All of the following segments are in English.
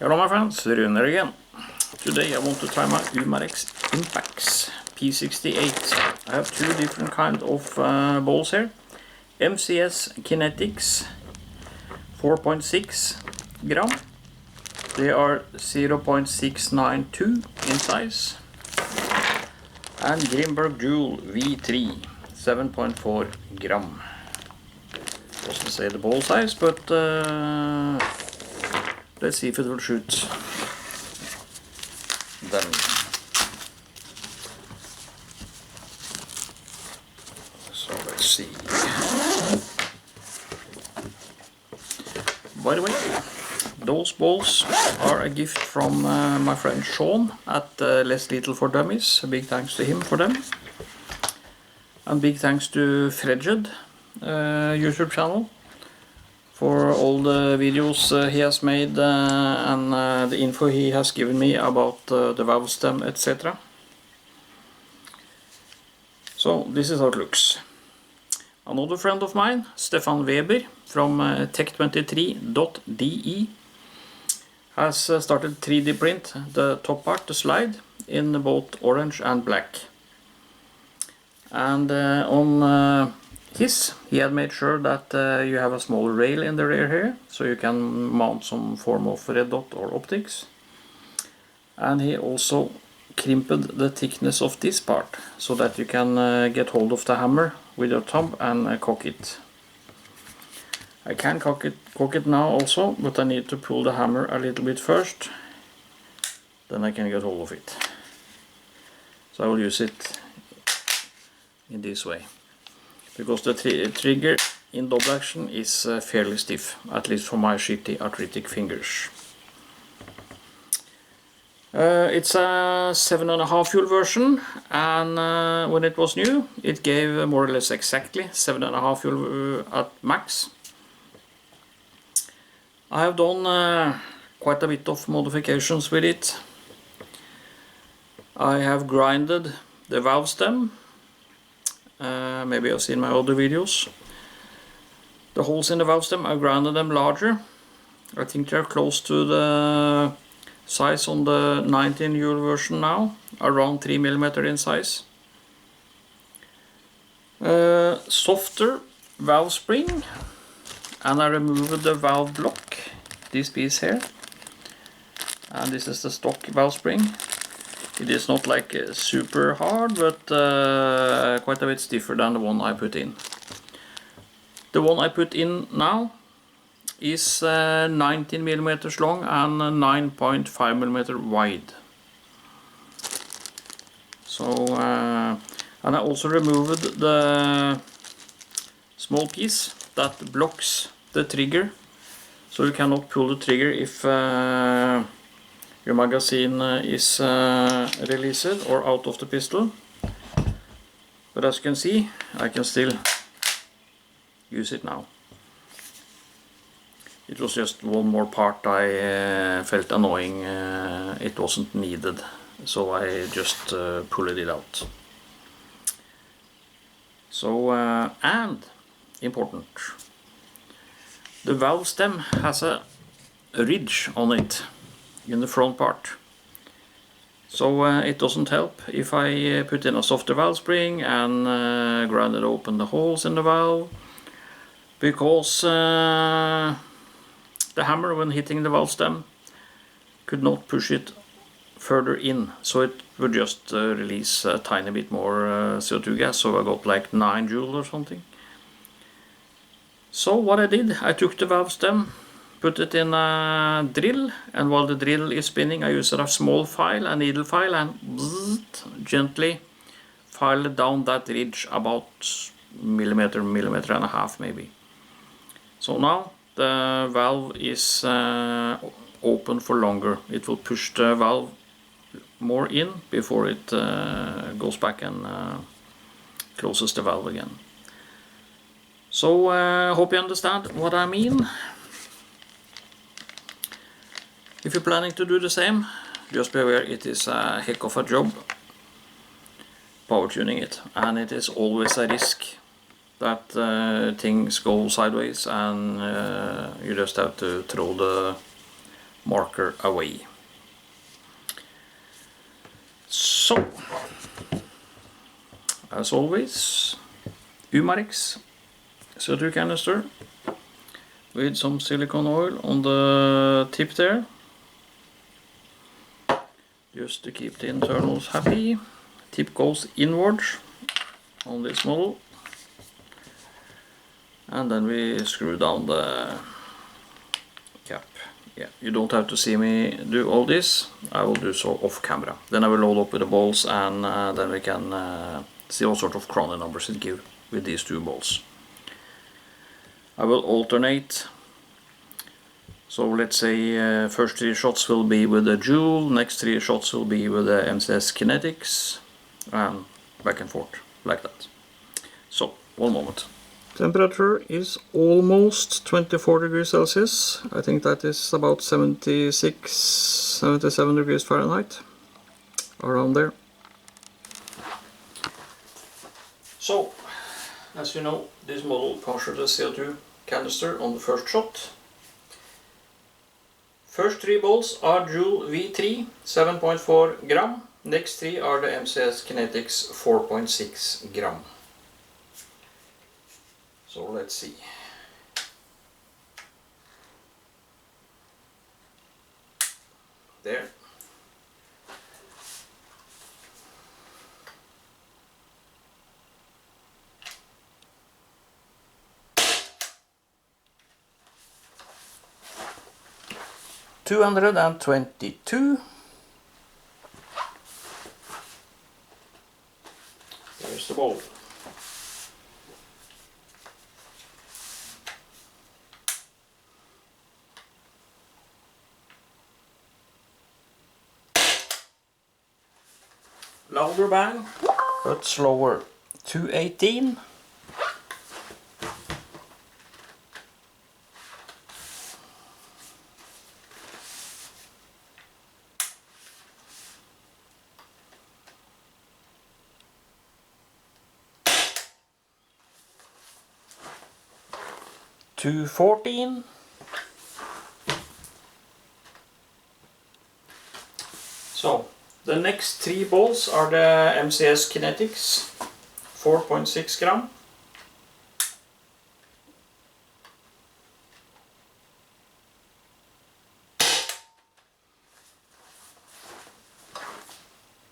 Hello my friends, Runar again. Today I want to try my Umarex Impax P68. I have two different kind of balls here. MCS Kinetics 4.6 gram. They are 0.692 in size. And Grimburg Jul V3 7.4 gram. Doesn't say the ball size, but let's see if it will shoot them. So let's see. By the way, those balls are a gift from my friend Sean at Less Little for Dummies. A big thanks to him for them. And big thanks to Fredjed YouTube channel for all the videos he has made and the info he has given me about the valve stem, etc. So this is how it looks. Another friend of mine, Stefan Weber from tech23.de, has started 3D print the top part, the slide, in both orange and black. And on he had made sure that you have a small rail in the rear here, so you can mount some form of red dot or optics. And he also crimped the thickness of this part, so that you can get hold of the hammer with your thumb and cock it. I can cock it now also, but I need to pull the hammer a little bit first, then I can get hold of it. So I will use it in this way, because the trigger in double action is fairly stiff, at least for my shitty arthritic fingers. It's a 7.5 fuel version, and when it was new it gave more or less exactly 7.5 fuel at max. I have done quite a bit of modifications with it. I have grinded the valve stem. Maybe you've seen my other videos. The holes in the valve stem, I grounded them larger. I think they're close to the size on the 19 euro version now, around 3 mm in size. Softer valve spring, and I removed the valve block, this piece here, and this is the stock valve spring. It is not like super hard, but quite a bit stiffer than the one I put in. The one I put in now is 19 mm long and 9.5 mm wide. So, and I also removed the small piece that blocks the trigger, so you cannot pull the trigger if your magazine is released or out of the pistol. But as you can see, I can still use it now. It was just one more part I felt annoying, it wasn't needed, so I just pulled it out. So, and important, the valve stem has a ridge on it in the front part, so it doesn't help if I put in a softer valve spring and grinded open the holes in the valve, because the hammer, when hitting the valve stem, could not push it further in, so it would just release a tiny bit more CO2 gas, so I got like 9 joule or something. So what I did, I took the valve stem, put it in a drill, and while the drill is spinning I use a small file, a needle file, and gently file down that ridge about millimeter and a half maybe. So now the valve is open for longer. It will push the valve more in before it goes back and closes the valve again. So hope you understand what I mean. If you're planning to do the same, just be aware it is a heck of a job power tuning it, and it is always a risk that things go sideways and you just have to throw the marker away. So, as always, Umarex CO2 canister with some silicone oil on the tip there, just to keep the internals happy. Tip goes inwards on this model, and then we screw down the cap. Yeah, you don't have to see me do all this, I will do so off camera. Then I will load up with the balls, and then we can see what sort of chrono numbers it gives with these two balls. I will alternate, so let's say first 3 shots will be with the Jul, next 3 shots will be with the MCS Kinetics, and back and forth like that. So, one moment. Temperature is almost 24 degrees Celsius. I think that is about 76, 77 degrees Fahrenheit, around there. So, as you know, this model punctured the CO2 canister on the first shot. First 3 balls are Jul V3, 7.4 gram. Next 3 are the MCS Kinetics, 4.6 gram. So let's see. There. $222. There's the ball. Louder bang, but slower. 218. $214. So the next 3 balls are the MCS Kinetics, 4.6 gram.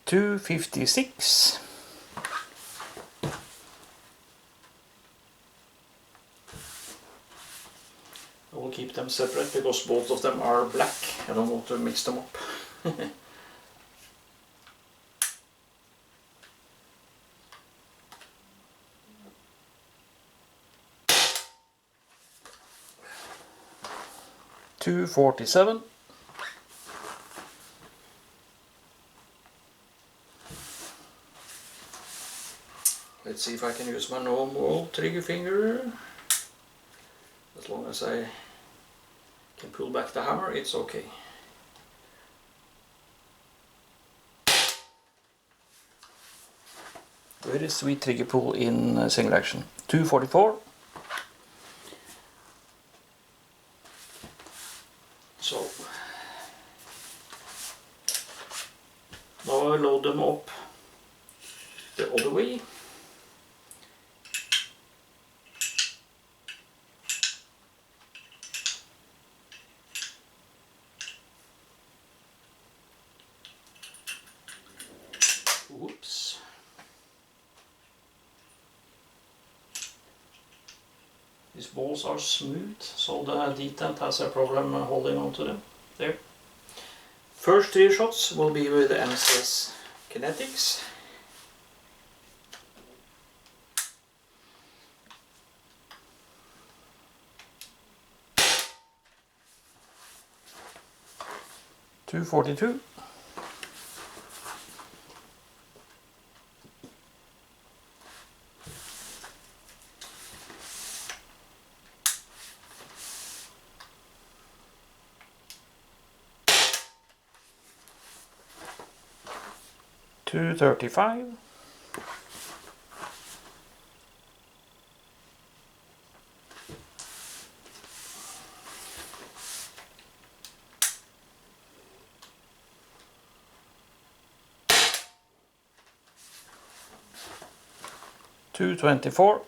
$256. I will keep them separate because both of them are black. I don't want to mix them up. $247. Let's see if I can use my normal trigger finger. As long as I can pull back the hammer, it's okay. Very sweet trigger pull in single action. $244. So now I load them up the other way. Whoops. These balls are smooth, so the detent has a problem holding on to them. There. First 3 shots will be with the MCS Kinetics. $242. $235. 224.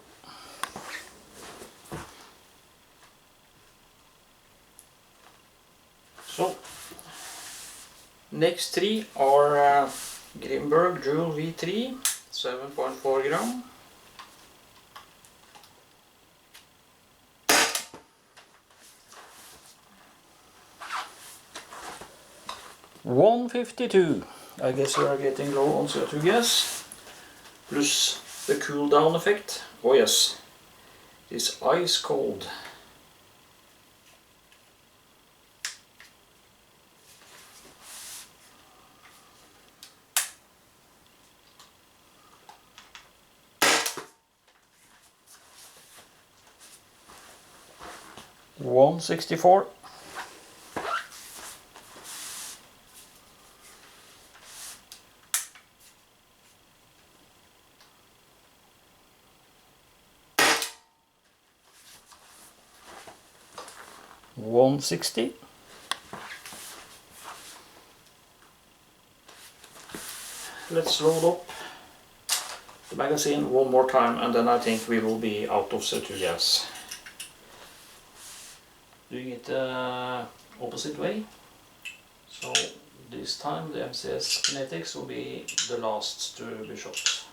So next three are Grimburg Jul V3, 7.4 gram. $152. I guess we are getting low on CO2 gas. Plus the cool down effect. Oh yes, it's ice cold. $164. $160. Let's load up the magazine one more time and then I think we will be out of CO2 gas. Doing it opposite way. So this time the MCS Kinetics will be the last to be shot.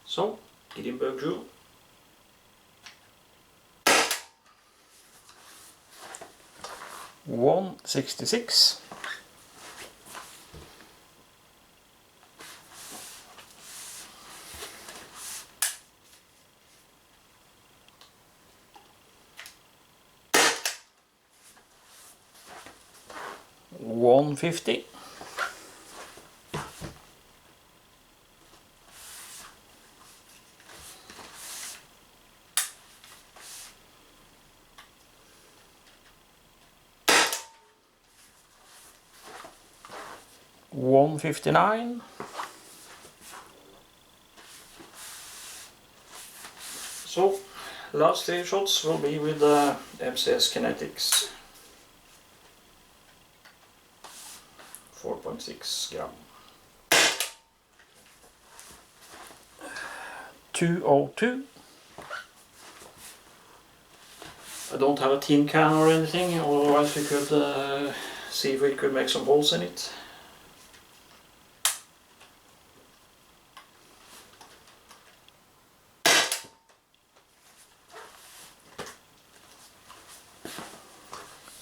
So, Grimburg Jul. $166. $150. $159. So last three shots will be with the MCS Kinetics. 4.6 gram. 202. I don't have a tin can or anything, otherwise we could see if we could make some holes in it.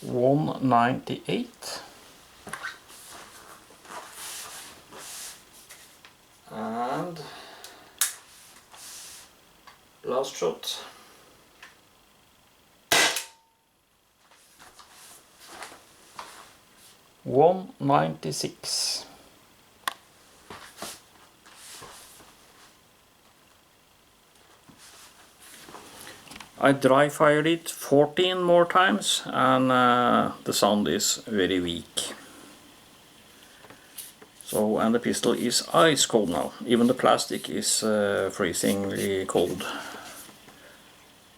$198. And last shot. $196. I dry fired it 14 more times and the sound is very weak. So, and the pistol is ice cold now. Even the plastic is freezingly cold.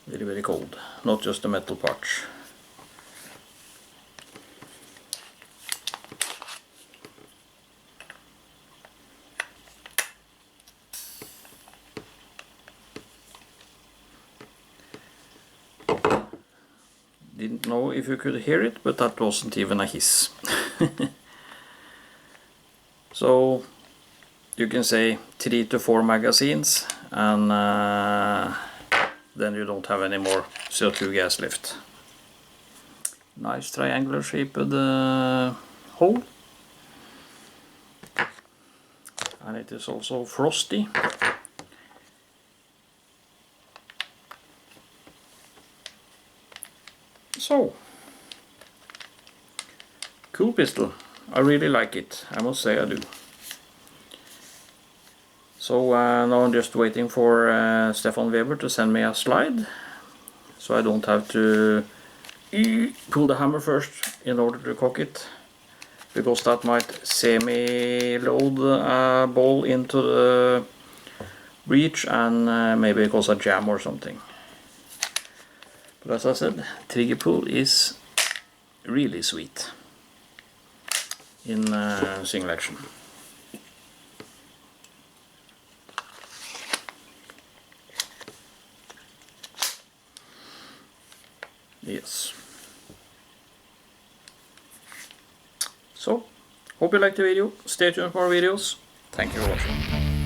Very, very cold. Not just the metal parts. Didn't know if you could hear it, but that wasn't even a hiss. So you can say 3 to 4 magazines and then you don't have any more CO2 gas left. Nice triangular shaped hole. And it is also frosty. So, cool pistol. I really like it, I must say I do. So now I'm just waiting for Stefan Weber to send me a slide, so I don't have to pull the hammer first in order to cock it, because that might semi-load a ball into the breach and maybe cause a jam or something. But as I said, trigger pull is really sweet in single action. Yes. So, hope you liked the video. Stay tuned for more videos. Thank you for watching.